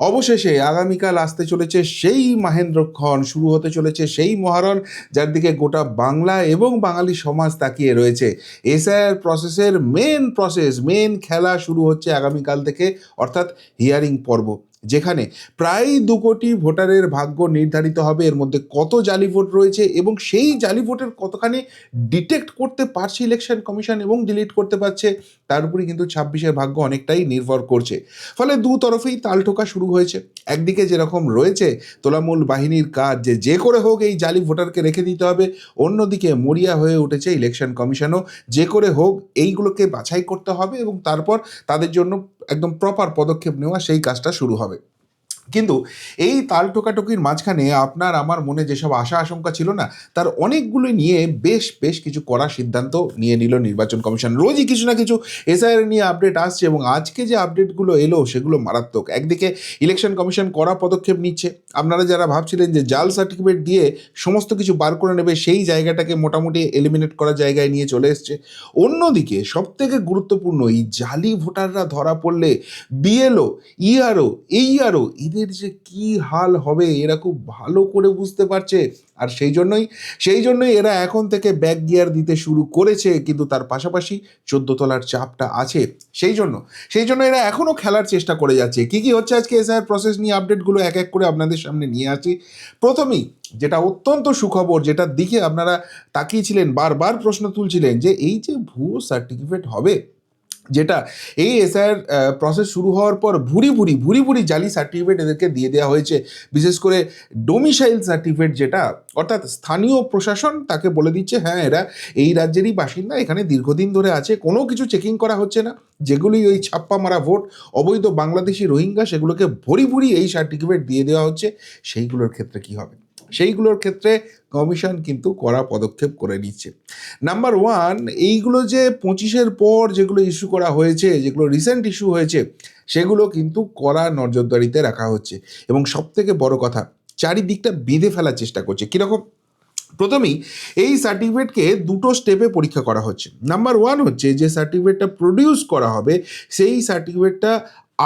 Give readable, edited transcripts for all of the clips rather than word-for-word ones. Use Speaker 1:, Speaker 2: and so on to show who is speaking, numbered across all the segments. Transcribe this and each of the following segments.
Speaker 1: অবশেষে আগামীকাল আসতে চলেছে সেই মাহেন্দ্রক্ষণ, শুরু হতে চলেছে সেই মহারণ যার দিকে গোটা বাংলা এবং বাঙালি সমাজ তাকিয়ে রয়েছে। এসআইআর প্রসেসের মেন খেলা শুরু হচ্ছে আগামীকাল থেকে, অর্থাৎ হিয়ারিং পর্ব, যেখানে প্রায় 2 কোটি ভোটারের ভাগ্য নির্ধারিত হবে। এর মধ্যে কত জালি ভোট রয়েছে এবং সেই জালি ভোটের কতখানি ডিটেক্ট করতে পারছে ইলেকশন কমিশন এবং ডিলিট করতে পারছে, তার উপরে কিন্তু 26-এর ভাগ্য অনেকটাই নির্ভর করছে। ফলে দু তরফেই তাল ঠোকা শুরু হয়েছে। একদিকে যেরকম রয়েছে তোলামূল বাহিনীর কাজ, যে করে হোক এই জালি ভোটারকে রেখে দিতে হবে, অন্যদিকে মরিয়া হয়ে উঠেছে ইলেকশন কমিশনও, যে করে হোক এইগুলোকে বাছাই করতে হবে এবং তারপর তাদের জন্য একদম প্রপার পদক্ষেপ নেওয়া, সেই কাজটা শুরু হবে। কিন্তু এই তাল টোকাটুকির মাঝখানে আপনার আমার মনে যেসব আশা আশঙ্কা ছিল না, তার অনেকগুলো নিয়ে বেশ কিছু করার সিদ্ধান্ত নিয়ে নিল নির্বাচন কমিশন। রোজই কিছু না কিছু এসআইআর নিয়ে আপডেট আসছে এবং আজকে যে আপডেটগুলো এলো সেগুলো মারাত্মক। একদিকে ইলেকশন কমিশন কড়া পদক্ষেপ নিচ্ছে। আপনারা যারা ভাবছিলেন যে জাল সার্টিফিকেট দিয়ে সমস্ত কিছু বার করে নেবে, সেই জায়গাটাকে মোটামুটি এলিমিনেট করার জায়গায় নিয়ে চলে এসছে। অন্যদিকে সবথেকে গুরুত্বপূর্ণ, এই জালি ভোটাররা ধরা পড়লে বিএলও, ইআরও, এইআরও এদের যে কি হাল হবে এরা খুব ভালো করে বুঝতে পারছে। আর সেই জন্যই এরা এখন থেকে ব্যাক গিয়ার দিতে শুরু করেছে। কিন্তু তার পাশাপাশি 14 তলার চাপটা আছে। সেই জন্য এরা এখনও খেলার চেষ্টা করে যাচ্ছে। কি হচ্ছে আজকে এসআইআর প্রসেস নিয়ে আপডেটগুলো এক এক করে আপনাদের সামনে নিয়ে আসি। প্রথমেই যেটা অত্যন্ত সুখবর, যেটার দিকে আপনারা তাকিয়েছিলেন, বারবার প্রশ্ন তুলছিলেন যে এই যে ভুয়ো সার্টিফিকেট হবে, যেটা এই এসআইআর প্রসেস শুরু হওয়ার পর ভুরি জালি সার্টিফিকেট এদেরকে দিয়ে দেওয়া হয়েছে। বিশেষ করে ডোমিসাইল সার্টিফিকেট, যেটা অর্থাৎ স্থানীয় প্রশাসন তাকে বলে দিচ্ছে হ্যাঁ এরা এই রাজ্যেরই বাসিন্দা, এখানে দীর্ঘদিন ধরে আছে, কোনো কিছু চেকিং করা হচ্ছে না। যেগুলি ওই ছাপ্পা মারা ভোট, অবৈধ বাংলাদেশি রোহিঙ্গা, সেগুলোকে ভরি এই সার্টিফিকেট দিয়ে দেওয়া হচ্ছে। সেইগুলোর ক্ষেত্রে কি হবে? সেইগুলোর ক্ষেত্রে কমিশন কিন্তু কড়া পদক্ষেপ করে নিচ্ছে। নাম্বার ওয়ান, এইগুলো যে 25-এর পর যেগুলো ইস্যু করা হয়েছে, যেগুলো রিসেন্ট ইস্যু হয়েছে, সেগুলো কিন্তু কড়া নজরদারিতে রাখা হচ্ছে। এবং সবথেকে বড় কথা, চারিদিকটা বেঁধে ফেলার চেষ্টা করছে। কীরকম? প্রথমেই এই সার্টিফিকেটকে 2টো স্টেপে পরীক্ষা করা হচ্ছে। নাম্বার ওয়ান হচ্ছে যে সার্টিফিকেটটা প্রডিউস করা হবে, সেই সার্টিফিকেটটা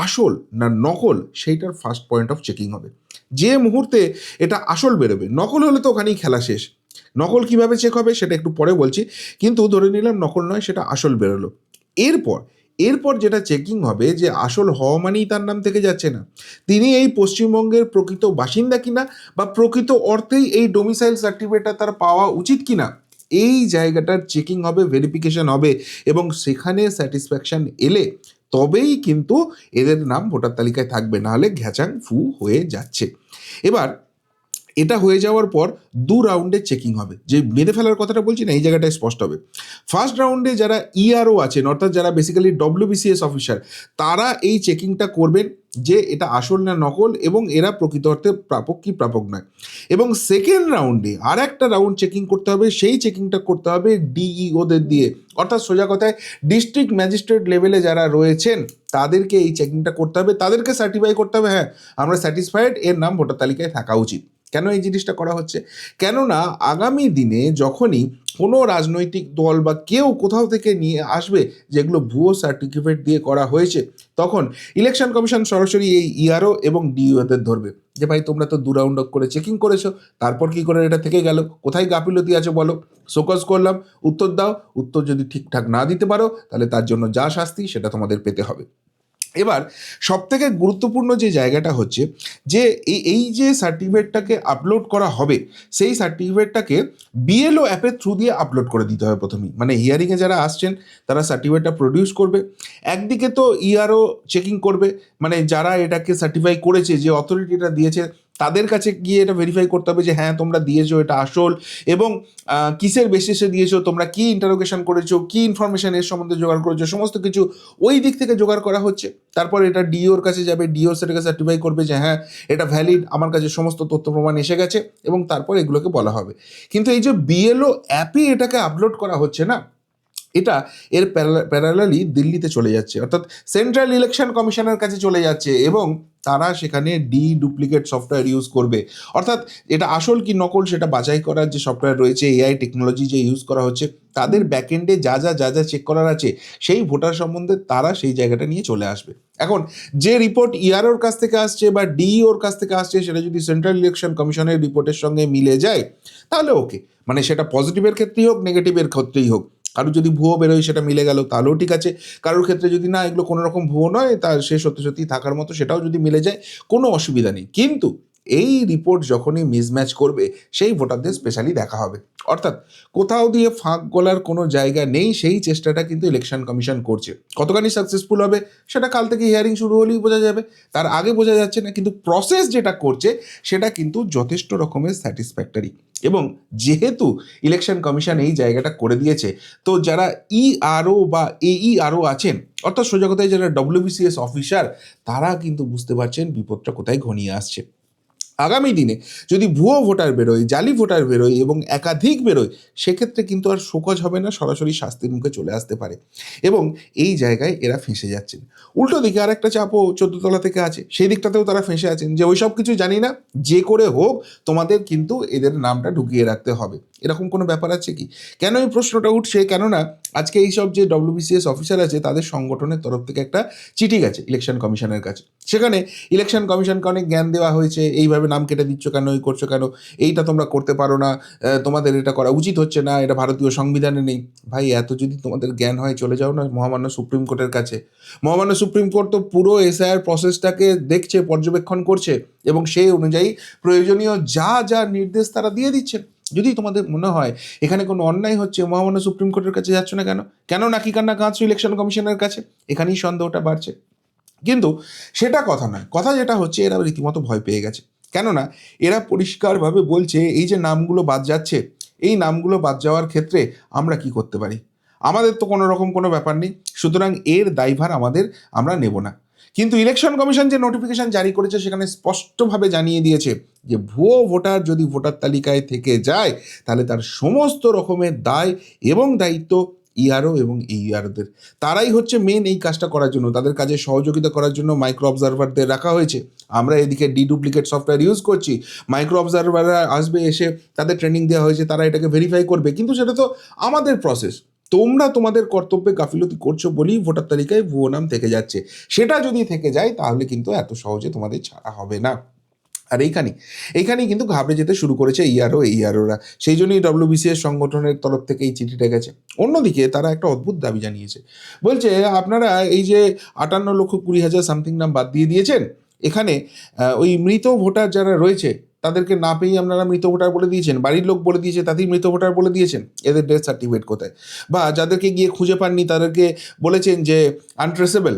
Speaker 1: আসল না নকল, সেইটার ফার্স্ট পয়েন্ট অফ চেকিং হবে। যে মুহূর্তে এটা আসল বেরোবে, নকল হলে তো ওখানেই খেলা শেষ। নকল কিভাবে চেক হবে সেটা একটু পরে বলছি, কিন্তু ধরে নিলাম নকল নয়, সেটা আসল বেরোলো। এরপর যেটা চেকিং হবে, যে আসল হওয়া মানেই তার নাম থেকে যাচ্ছে না, তিনি এই পশ্চিমবঙ্গের প্রকৃত বাসিন্দা কিনা, বা প্রকৃত অর্থেই এই ডোমিসাইল সার্টিফিকেটটা তার পাওয়া উচিত কিনা, এই জায়গাটার চেকিং হবে, ভেরিফিকেশন হবে, এবং সেখানে স্যাটিসফ্যাকশন এলে তবেই কিন্তু এদের নাম ভোটার তালিকায় থাকবে, নাহলে ঘ্যাচাং ফু হয়ে যাচ্ছে। এবার এটা হয়ে যাওয়ার পর 2 রাউন্ডে চেকিং হবে। যে বেঁধে ফেলার কথাটা বলছি না, এই জায়গাটায় স্পষ্ট হবে। ফার্স্ট রাউন্ডে যারা ইআরও আছেন, অর্থাৎ যারা বেসিক্যালি ডব্লিউবিসিএস অফিসার, তারা এই চেকিংটা করবেন যে এটা আসল না নকল, এবং এরা প্রকৃত অর্থে প্রাপক কি প্রাপক নয়। এবং সেকেন্ড রাউন্ডে আর একটা রাউন্ড চেকিং করতে হবে। সেই চেকিংটা করতে হবে ডিইওদের দিয়ে, অর্থাৎ সোজা কথায় ডিস্ট্রিক্ট ম্যাজিস্ট্রেট লেভেলে যারা রয়েছেন তাদেরকে এই চেকিংটা করতে হবে, তাদেরকে সার্টিফাই করতে হবে হ্যাঁ আমরা স্যাটিসফাইড, এর নাম ভোটার তালিকায় থাকা উচিত। কেন এই জিনিসটা করা হচ্ছে? কেননা আগামী দিনে যখনই কোনো রাজনৈতিক দল বা কেউ কোথাও থেকে নিয়ে আসবে যেগুলো ভুয়ো সার্টিফিকেট দিয়ে করা হয়েছে, তখন ইলেকশন কমিশন সরাসরি এই ইআরও এবং ডিইওদের ধরবে যে ভাই তোমরা তো 2 রাউন্ড করে চেকিং করেছো, তারপর কি করে এটা থেকে গেল, কোথায় গাফিলতি আছে বলো, শোকজ করলাম, উত্তর দাও। উত্তর যদি ঠিকঠাক না দিতে পারো তাহলে তার জন্য যা শাস্তি সেটা তোমাদের পেতে হবে। এবার সবথেকে গুরুত্বপূর্ণ যে জায়গাটা হচ্ছে যে এই যে সার্টিফিকেটটাকে আপলোড করা হবে, সেই সার্টিফিকেটটাকে বিএলও অ্যাপের থ্রু দিয়ে আপলোড করে দিতে হবে প্রথমেই। মানে হিয়ারিংয়ে যারা আসছেন তারা সার্টিফিকেটটা প্রডিউস করবে, একদিকে তো ইআরও চেকিং করবে, মানে যারা এটাকে সার্টিফাই করেছে, যে অথরিটিটা দিয়েছে তাদের কাছে গিয়ে এটা ভেরিফাই করতে হবে যে হ্যাঁ তোমরা দিয়েছো এটা আসল, এবং কিসের বেসিসে দিয়েছো, তোমরা কি ইন্টারোগেশন করেছো, কি ইনফরমেশন এর সম্বন্ধে জোগাড় করেছো, সমস্ত কিছু ওই দিক থেকে জোগাড় করা হচ্ছে। তারপর এটা ডিওর কাছে যাবে, ডিও সেটাকে সার্টিফাই করবে যে হ্যাঁ এটা ভ্যালিড, আমার কাছে সমস্ত তথ্য প্রমাণ এসে গেছে, এবং তারপর এগুলোকে বলা হবে। কিন্তু এই যে বিএলও অ্যাপে এটাকে আপলোড করা হচ্ছে না, এটা এর প্যারালালি দিল্লিতে চলে যাচ্ছে, অর্থাৎ সেন্ট্রাল ইলেকশন কমিশনের কাছে চলে যাচ্ছে, এবং তারা সেখানে ডুপ্লিকেট সফটওয়্যার ইউজ করবে। অর্থাৎ এটা আসল কি নকল সেটা বাছাই করার যে সফটওয়্যার রয়েছে, এআই টেকনোলজি যে ইউজ করা হচ্ছে, তাদের ব্যাকএন্ডে যা যা চেক করার আছে সেই ভোটার সম্বন্ধে তারা সেই জায়গাটা নিয়ে চলে আসবে। এখন যে রিপোর্ট ইআরওর কাছ থেকে আসছে বা ডিইওর কাছ থেকে আসছে সেটা যদি সেন্ট্রাল ইলেকশন কমিশনের রিপোর্টের সঙ্গে মিলে যায় তাহলে ওকে, মানে সেটা পজিটিভের ক্ষেত্রেই হোক নেগেটিভের ক্ষেত্রেই হোক, কারো যদি ভুয়ো বেরোয় সেটা মিলে গেল তাহলেও ঠিক আছে, কারোর ক্ষেত্রে যদি না এগুলো কোনো রকম ভুয়ো নয় তার সে সত্যি সত্যি থাকার মতো সেটাও যদি মিলে যায় কোনো অসুবিধা নেই। কিন্তু এই রিপোর্ট যখনই মিসম্যাচ করবে সেই ভোটারদের স্পেশালি দেখা হবে, অর্থাৎ কোথাও দিয়ে ফাঁক গলার কোনো জায়গা নেই সেই চেষ্টাটা কিন্তু ইলেকশন কমিশন করছে। কতখানি সাকসেসফুল হবে সেটা কাল থেকে হিয়ারিং শুরু হলেই বোঝা যাবে, তার আগে বোঝা যাচ্ছে না, কিন্তু প্রসেস যেটা করছে সেটা কিন্তু যথেষ্ট রকমের স্যাটিসফ্যাক্টরি। এবং যেহেতু ইলেকশন কমিশন এই জায়গাটা করে দিয়েছে, তো যারা ইআরও বা এইআরও আছেন, অর্থাৎ সোজা কথায় যারা ডব্লিউবিসিএস অফিসার, তারা কিন্তু বুঝতে পারছেন বিপদটা কোথায় ঘনিয়ে আসছে। আগামী দিনে যদি ভুয়ো ভোটার বেরোয়, জালি ভোটার বেরোয় এবং একাধিক বেরোয়, সেক্ষেত্রে কিন্তু আর শোকজ হবে না, সরাসরি শাস্তির মুখে চলে আসতে পারে এবং এই জায়গায় এরা ফেঁসে যাচ্ছেন। উল্টো দিকে আর একটা চাপও 14 তলা থেকে আছে, সেই দিকটাতেও তারা ফেঁসে আছেন যে ওই সব কিছু জানি না, যে করে হোক তোমাদের কিন্তু এদের নামটা ঢুকিয়ে রাখতে হবে। এরকম কোনো ব্যাপার আছে কি? কেন এই প্রশ্নটা উঠছে? কেননা আজকে এইসব যে ডব্লিউবিসিএস অফিসার আছে তাদের সংগঠনের তরফ থেকে একটা চিঠি গেছে ইলেকশন কমিশনের কাছে। সেখানে ইলেকশন কমিশনকে অনেক জ্ঞান দেওয়া হয়েছে, এইভাবে নাম কেটে দিচ্ছ কেন, এই করছো কেন, এইটা তোমরা করতে পারো না, তোমাদের এটা করা উচিত হচ্ছে না, এটা ভারতীয় সংবিধানে নেই। ভাই এত যদি তোমাদের জ্ঞান হয় চলে যাও না মহামান্য সুপ্রিম কোর্টের কাছে। মহামান্য সুপ্রিম কোর্ট তো পুরো এসআইআর প্রসেসটাকে দেখছে, পর্যবেক্ষণ করছে এবং সেই অনুযায়ী প্রয়োজনীয় যা যা নির্দেশ তারা দিয়ে দিচ্ছেন। যদি তোমাদের মনে হয় এখানে কোনো অন্যায় হচ্ছে, মহামান্য সুপ্রিম কোর্টের কাছে যাচ্ছ না কেন? কেন নাকি কান্না কাঁদছো ইলেকশন কমিশনের কাছে? এখানেই সন্দেহটা বাড়ছে। কিন্তু সেটা কথা নয়, কথা যেটা হচ্ছে এরা রীতিমতো ভয় পেয়ে গেছে। কেননা এরা পরিষ্কারভাবে বলছে এই যে নামগুলো বাদ যাচ্ছে, এই নামগুলো বাদ যাওয়ার ক্ষেত্রে আমরা কি করতে পারি? আমাদের তো কোনো রকম কোনো ব্যাপার নেই, সুতরাং এর দায়ভার আমরা নেব না। কিন্তু ইলেকশন কমিশন যে নোটিফিকেশন জারি করেছে সেখানে স্পষ্টভাবে জানিয়ে দিয়েছে যে ভুয়ো ভোটার যদি ভোটার তালিকায় থেকে যায় তাহলে তার সমস্ত রকমের দায় এবং দায়িত্ব ইআরও এবং এইআরওদের। তারাই হচ্ছে মেন এই কাজটা করার জন্য, তাদের কাজে সহযোগিতা করার জন্য মাইক্রো অবজারভারদের রাখা হয়েছে। আমরা এদিকে ডিডুপ্লিকেট সফটওয়্যার ইউজ করছি, মাইক্রো অবজারভাররা আসবে, এসে তাদের ট্রেনিং দেওয়া হয়েছে, তারা এটাকে ভেরিফাই করবে, কিন্তু সেটা তো আমাদের প্রসেস। তোমরা তোমাদের কর্তব্যে গাফিলতি করছো বলেই ভোটার তালিকায় ভুয়ো নাম থেকে যাচ্ছে। সেটা যদি থেকে যায় তাহলে কিন্তু এত সহজে তোমাদের ছাড়া হবে না। আর এইখানেই কিন্তু ঘাবড়ে যেতে শুরু করেছে এইআরওরা। সেই জন্যই ডব্লিউবিসিএস সংগঠনের তরফ থেকে এই চিঠিটা গেছে। অন্যদিকে তারা একটা অদ্ভুত দাবি জানিয়েছে, বলছে আপনারা এই যে 58,20,000 সামথিং নাম বাদ দিয়ে দিয়েছেন, এখানে ওই মৃত ভোটার যারা রয়েছে তাদেরকে না পেয়েই আপনারা মৃত ভোটার বলে দিয়েছেন, বাড়ির লোক বলে দিয়েছে তাতেই মৃত ভোটার বলে দিয়েছেন, এদের ডেথ সার্টিফিকেট কোথায়? বা যাদেরকে গিয়ে খুঁজে পাননি তাদেরকে বলেছেন যে আনট্রেসেবল,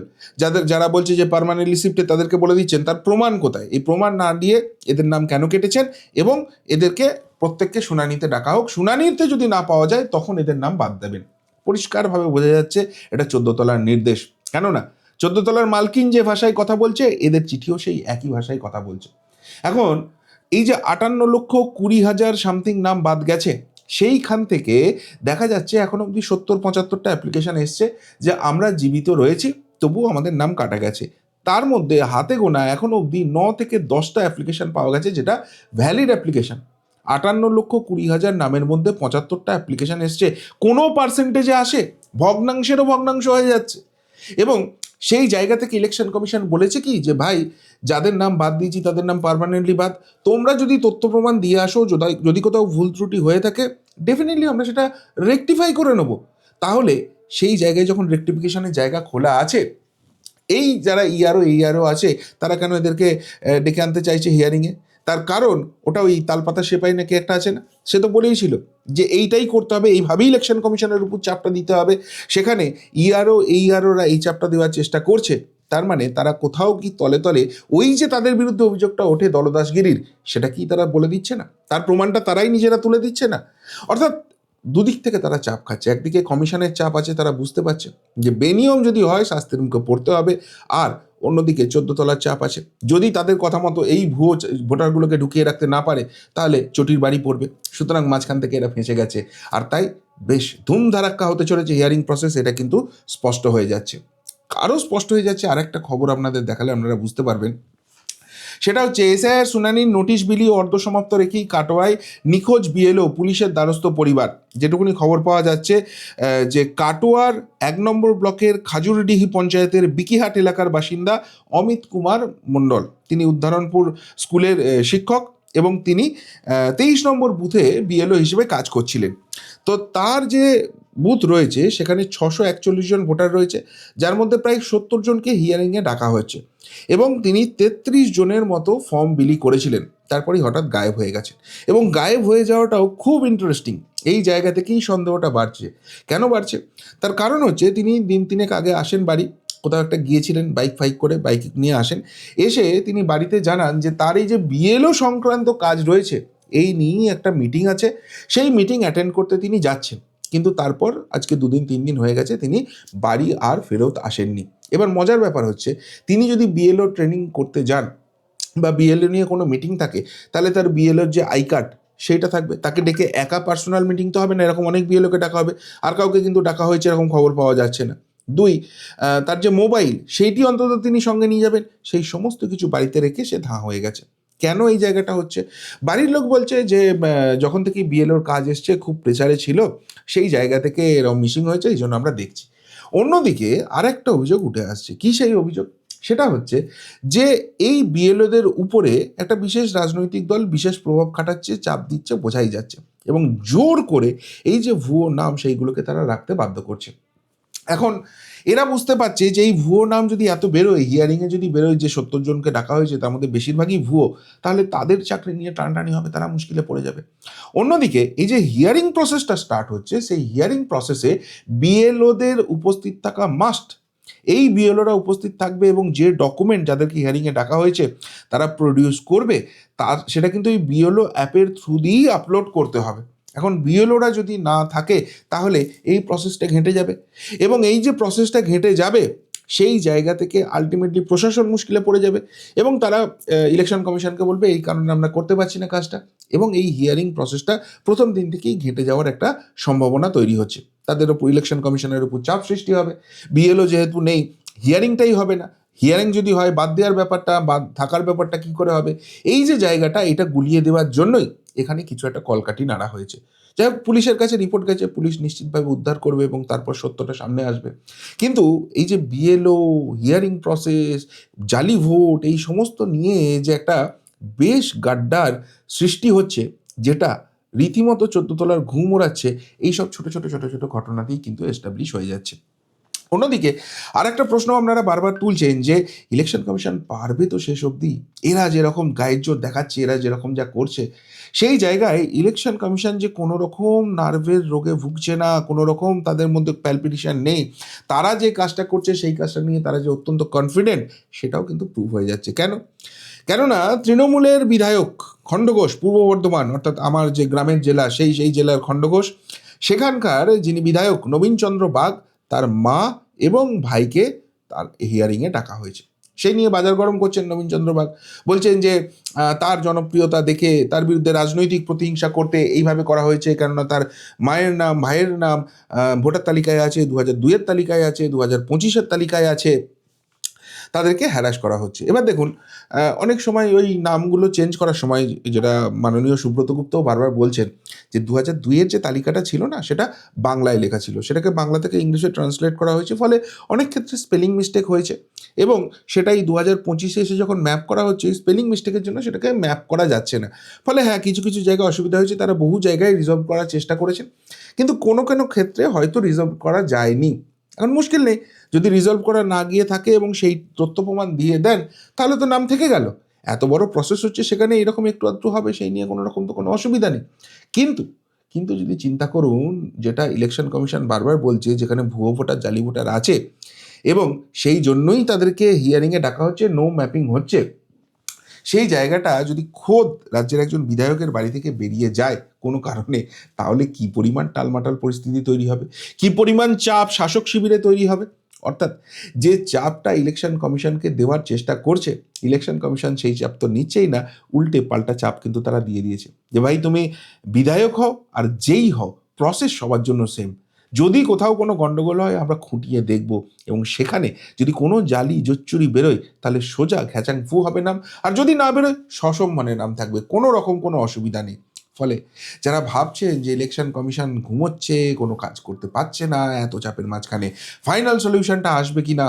Speaker 1: যারা বলছে যে পার্মানেন্টলি শিফটে তাদেরকে বলে দিচ্ছেন, তার প্রমাণ কোথায়? এই প্রমাণ না দিয়ে এদের নাম কেন কেটেছেন? এবং এদেরকে প্রত্যেককে শুনানিতে ডাকা হোক, শুনানিতে যদি না পাওয়া যায় তখন এদের নাম বাদ দেবেন। পরিষ্কারভাবে বোঝা যাচ্ছে এটা 14 তলার নির্দেশ। কেননা 14 তলার মালকিন যে ভাষায় কথা বলছে এদের চিঠিও সেই একই ভাষায় কথা বলছে। এখন এই যে 58,20,000 সামথিং নাম বাদ গেছে, সেইখান থেকে দেখা যাচ্ছে এখন অবধি 70-75টা অ্যাপ্লিকেশন এসছে যে আমরা জীবিত রয়েছি তবুও আমাদের নাম কাটা গেছে। তার মধ্যে হাতে গোনা এখন অবধি 9 থেকে 10টা অ্যাপ্লিকেশন পাওয়া গেছে যেটা ভ্যালিড অ্যাপ্লিকেশন। 58,20,000 নামের মধ্যে 75টা অ্যাপ্লিকেশন এসছে, কোনো পার্সেন্টেজে আসে, ভগ্নাংশেরও ভগ্নাংশ হয়ে যাচ্ছে। এবং সেই জায়গা থেকে ইলেকশন কমিশন বলেছে কি যে ভাই যাদের নাম বাদ দিয়েছি তাদের নাম পার্মানেন্টলি বাদ, তোমরা যদি তথ্য প্রমাণ দিয়ে আসো, যদি কোথাও ভুল ত্রুটি হয়ে থাকে ডেফিনেটলি আমরা সেটা রেকটিফাই করে নেব। তাহলে সেই জায়গায় যখন রেকটিফিকেশনের জায়গা খোলা আছে, এই যারা এইআরও আছে তারা কেন এদেরকে ডেকে আনতে চাইছে হিয়ারিংয়ে? তার কারণ ওটা ওই তালপাতা সেপাই নাকি একটা আছে না, সে তো বলেই ছিল যে এইটাই করতে হবে, এইভাবেই ইলেকশন কমিশনের উপর চাপটা দিতে হবে। সেখানে এইআরওরা এই চাপটা দেওয়ার চেষ্টা করছে, তার মানে তারা কোথাও কি তলে তলে ওই যে তাদের বিরুদ্ধে অভিযোগটা ওঠে দলদাসগিরির, সেটা কি তারা বলে দিচ্ছে না? তার প্রমাণটা তারাই নিজেরা তুলে দিচ্ছে না? অর্থাৎ দুদিক থেকে তারা চাপ খাচ্ছে। একদিকে কমিশনের চাপ আছে, তারা বুঝতে পারছে যে বেনিয়ম যদি হয় শাস্তির মুখে পড়তে হবে, আর অন্যদিকে 14 তলার চাপ আছে, যদি তাদের কথা মতো এই ভুয়ো ভোটারগুলোকে ঢুকিয়ে রাখতে না পারে তাহলে চটির বাড়ি পড়বে। সুতরাং মাঝখান থেকে এরা ফেঁসে গেছে, আর তাই বেশ ধুমধারাক্কা হতে চলেছে হিয়ারিং প্রসেস, এটা কিন্তু স্পষ্ট হয়ে যাচ্ছে। আরও স্পষ্ট হয়ে যাচ্ছে আর একটা খবর আপনাদের দেখালে আপনারা বুঝতে পারবেন। সেটা হচ্ছে এসআইআর শুনানির নোটিশ বিলি অর্ধসমাপ্ত রেখেই কাটোয়ায় নিখোঁজ বিএলও পুলিশের দ্বারস্থ পরিবার। যেটুকুনি খবর পাওয়া যাচ্ছে যে কাটোয়ার 1 নম্বর ব্লকের খাজুরডিহি পঞ্চায়েতের বিকিহাট এলাকার বাসিন্দা অমিত কুমার মণ্ডল, তিনি উদ্ধারণপুর স্কুলের শিক্ষক এবং তিনি 23 নম্বর বুথে বিএলও হিসেবে কাজ করছিলেন। তো তার যে বুথ রয়েছে সেখানে 641 জন ভোটার রয়েছে, যার মধ্যে প্রায় 70 জনকে হিয়ারিংয়ে ডাকা হয়েছে এবং তিনি 33 জনের মতো ফর্ম বিলি করেছিলেন। তারপরেই হঠাৎ গায়েব হয়ে গেছেন এবং গায়েব হয়ে যাওয়াটাও খুব ইন্টারেস্টিং। এই জায়গা থেকেই সন্দেহটা বাড়ছে। কেন বাড়ছে? তার কারণ হচ্ছে তিনি দিন তিনেক আগে আসেন বাড়ি, কোথাও একটা গিয়েছিলেন বাইক ফাইক করে, বাইক নিয়ে আসেন, এসে তিনি বাড়িতে জানান যে তার এই যে বিএলও সংক্রান্ত কাজ রয়েছে এই নিয়েই একটা মিটিং আছে, সেই মিটিং অ্যাটেন্ড করতে তিনি যাচ্ছেন। কিন্তু তারপর আজকে 2-3 দিন হয়ে গেছে তিনি বাড়ি আর ফেরত আসেননি। এবার মজার ব্যাপার হচ্ছে তিনি যদি বিএলও ট্রেনিং করতে যান বা বিএলও নিয়ে কোনো মিটিং থাকে, তাহলে তার বিএলওর যে আই কার্ড সেইটা থাকবে, তাকে ডেকে একা পার্সোনাল মিটিং তো হবে না, এরকম অনেক বিএলওকে ডাকা হবে, আর কাউকে কিন্তু ডাকা হয়েছে এরকম খবর পাওয়া যাচ্ছে না। 2, তার যে মোবাইল সেইটি অন্তত তিনি সঙ্গে নিয়ে যাবেন, সেই সমস্ত কিছু বাড়িতে রেখে সে ধাঁ হয়ে গেছে। কেন এই জায়গাটা হচ্ছে? বাড়ির লোক বলছে যে যখন থেকে বিএলওর কাজ এসছে খুব প্রেসারে ছিল, সেই জায়গা থেকে এরকম মিসিং হয়েছে, এই জন্য আমরা দেখছি। অন্যদিকে আরেকটা অভিযোগ উঠে আসছে। কি সেই অভিযোগ? সেটা হচ্ছে যে এই বিএলওদের উপরে একটা বিশেষ রাজনৈতিক দল বিশেষ প্রভাব খাটাচ্ছে, চাপ দিচ্ছে, বোঝাই যাচ্ছে এবং জোর করে এই যে ভুয়ো নাম সেইগুলোকে তারা রাখতে বাধ্য করছে। এখন এরা বুঝতে পারছে যে এই ভুয়ো নাম যদি এত বেরোয়, হিয়ারিংয়ে যদি বেরোয় যে 70 জনকে ডাকা হয়েছে তার মধ্যে বেশিরভাগই ভুয়ো, তাহলে তাদের চাকরি নিয়ে টানাটানি হবে, তারা মুশকিলে পড়ে যাবে। অন্যদিকে এই যে হিয়ারিং প্রসেসটা স্টার্ট হচ্ছে, সেই হিয়ারিং প্রসেসে বিএলওদের উপস্থিত থাকা মাস্ট। এই বিএলওরা উপস্থিত থাকবে এবং যে ডকুমেন্ট যাদেরকে হিয়ারিংয়ে ডাকা হয়েছে তারা প্রডিউস করবে, তার সেটা কিন্তু এই বিএলও অ্যাপের থ্রু দিয়েই আপলোড করতে হবে। এখন বিএলওরা যদি না থাকে তাহলে এই প্রসেসটা ঘেঁটে যাবে এবং এই যে প্রসেসটা ঘেঁটে যাবে সেই জায়গা থেকে আলটিমেটলি প্রশাসন মুশকিলে পড়ে যাবে এবং তারা ইলেকশন কমিশনকে বলবে এই কারণে আমরা করতে পারছি না কাজটা, এবং এই হিয়ারিং প্রসেসটা প্রথম দিন থেকেই ঘেঁটে যাওয়ার একটা সম্ভাবনা তৈরি হচ্ছে। তাদের উপর ইলেকশন কমিশনের উপর চাপ সৃষ্টি হবে। বিএলও যেহেতু নেই, হিয়ারিংটাই হবে না। হিয়ারিং যদি হয়, বাদ দেওয়ার ব্যাপারটা, বাদ থাকার ব্যাপারটা কী করে হবে? এই যে জায়গাটা, এটা গুলিয়ে দেওয়ার জন্যই এখানে কিছু একটা কলকাঠি নাড়া হয়েছে। যাই হোক, পুলিশের কাছে রিপোর্ট গেছে, পুলিশ নিশ্চিতভাবে উদ্ধার করবে এবং তারপর সত্যটা সামনে আসবে। কিন্তু এই যে বিএলও, হিয়ারিং প্রসেস, জালি ভোট, এই সমস্ত নিয়ে যে একটা বেশ গাড্ডার সৃষ্টি হচ্ছে, যেটা রীতিমতো 14 তলার ঘুম ওড়াচ্ছে, এইসব ছোট ছোট ছোট ছোট ঘটনাতেই কিন্তু এস্টাবলিশ হয়ে যাচ্ছে। অন্যদিকে আরেকটা প্রশ্ন আপনারা বারবার তুলছেন যে ইলেকশন কমিশন পারবে তো শেষ অবধি? এরা যেরকম গায়ের জোর দেখাচ্ছে, এরা যেরকম যা করছে, সেই জায়গায় ইলেকশন কমিশন যে কোনো রকম নার্ভের রোগে ভুগছে না, কোনো রকম তাদের মধ্যে প্যালপিটেশন নেই, তারা যে কাজটা করছে সেই কাজটা নিয়ে তারা যে অত্যন্ত কনফিডেন্ট, সেটাও কিন্তু প্রুভ হয়ে যাচ্ছে। কেননা তৃণমূলের বিধায়ক খণ্ডঘোষ, পূর্ব বর্ধমান অর্থাৎ আমার যে গ্রামের জেলা, সেই জেলার খণ্ডঘোষ, সেখানকার যিনি বিধায়ক নবীনচন্দ্র বাগ, তার মা এবং ভাইকে তার হিয়ারিংয়ে ডাকা হয়েছে। সেই নিয়ে বাজার গরম করছেন নবীনচন্দ্র বাগ, বলছেন যে তার জনপ্রিয়তা দেখে তার বিরুদ্ধে রাজনৈতিক প্রতিহিংসা করতে এইভাবে করা হয়েছে, কেননা তার মায়ের নাম, ভাইয়ের নাম ভোটার তালিকায় আছে, 2002-এর তালিকায় আছে, 2025-এর তালিকায় আছে, তাদেরকে হ্যারাস করা হচ্ছে। এবার দেখুন, অনেক সময় ওই নামগুলো চেঞ্জ করার সময়, যেটা মাননীয় সুব্রত গুপ্তও বারবার বলছেন, যে 2002-এর যে তালিকাটা ছিল না, সেটা বাংলায় লেখা ছিল, সেটাকে বাংলা থেকে ইংলিশে ট্রান্সলেট করা হয়েছে, ফলে অনেক ক্ষেত্রে স্পেলিং মিস্টেক হয়েছে এবং সেটাই 2025-এ এসে যখন ম্যাপ করা হচ্ছে, স্পেলিং মিস্টেকের জন্য সেটাকে ম্যাপ করা যাচ্ছে না। ফলে হ্যাঁ, কিছু কিছু জায়গায় অসুবিধা হয়েছে, তারা বহু জায়গায় রিজলভ করার চেষ্টা করেছেন, কিন্তু কোনো কোনো ক্ষেত্রে হয়তো রিজলভ করা যায়নি। এখন মুশকিল নেই, যদি রিজলভ করা না গিয়ে থাকে এবং সেই তথ্য প্রমাণ দিয়ে দেন, তাহলে তো নাম থেকে গেল। এত বড় প্রসেস হচ্ছে, সেখানে এরকম একটু আধটু হবে, সেই নিয়ে কোনো রকম তো কোনো অসুবিধা নেই। কিন্তু কিন্তু যদি চিন্তা করুন, যেটা ইলেকশন কমিশন বারবার বলছে, যেখানে ভুয়ো ভোটার, জালি ভোটার আছে এবং সেই জন্যই তাদেরকে হিয়ারিংয়ে ডাকা হচ্ছে, নো ম্যাপিং হচ্ছে, সেই জায়গাটা যদি খোদ রাজ্যের একজন বিধায়কের বাড়ি থেকে বেরিয়ে যায় কোনো কারণে, তাহলে কি পরিমাণ টালমাটাল পরিস্থিতি তৈরি হবে, কি পরিমাণ চাপ শাসক শিবিরে তৈরি হবে। অর্থাৎ যে চাপটা ইলেকশন কমিশনকে দেওয়ার চেষ্টা করছে, ইলেকশন কমিশন সেই চাপ তো নিচ্ছেই না, উল্টে পাল্টা চাপ কিন্তু তারা দিয়ে দিয়েছে, যে ভাই তুমি বিধায়ক হও আর যেই হও, প্রসেস সবার জন্য সেম। যদি কোথাও কোনো গণ্ডগোল হয় আমরা খুঁটিয়ে দেখব, এবং সেখানে যদি কোনো জালি জোচ্চুরি বেরোয় তাহলে সোজা ঘ্যাচাং ফু হবে নাম, আর যদি না বেরোয় সসম্মানে নাম থাকবে, কোনো রকম কোনো অসুবিধা নেই। ফলে যারা ভাবছেন যে ইলেকশন কমিশন ঘুমোচ্ছে, কোনো কাজ করতে পারছে না এত চাপের মাঝখানে, ফাইনাল সলিউশনটা আসবে কি না,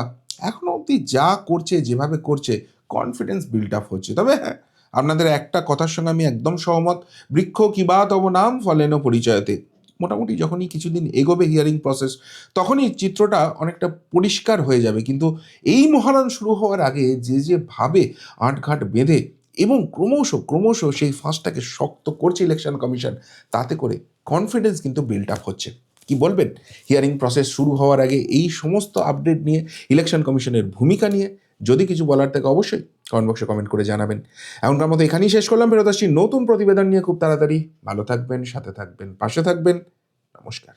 Speaker 1: এখনো অবধি যা করছে যেভাবে করছে কনফিডেন্স বিল্ড আপ হচ্ছে। তবে হ্যাঁ, আপনাদের একটা কথার সঙ্গে আমি একদম সহমত, বৃক্ষ কিবা তব নাম ফলেন পরিচয়তে। মোটামুটি যখনই কিছুদিন এগোবে হিয়ারিং প্রসেস, তখনই চিত্রটা অনেকটা পরিষ্কার হয়ে যাবে। কিন্তু এই মহারণ শুরু হওয়ার আগে যে ভাবে আঁটঘাট বেঁধে এবং ক্রমশ সেই ফাঁসটাকে শক্ত করছে ইলেকশন কমিশন, তাতে করে কনফিডেন্স কিন্তু বিল্ড আপ হচ্ছে। কি বলবেন হিয়ারিং প্রসেস শুরু হওয়ার আগে এই সমস্ত আপডেট নিয়ে, ইলেকশন কমিশনের ভূমিকা নিয়ে? যদি কিছু বলার থাকে অবশ্যই কমেন্ট বক্সে কমেন্ট করে জানাবেন। এমনকার মতো এখানেই শেষ করলাম, ফেরত আসছি নতুন প্রতিবেদন নিয়ে খুব তাড়াতাড়ি। ভালো থাকবেন, সাথে থাকবেন, পাশে থাকবেন। নমস্কার।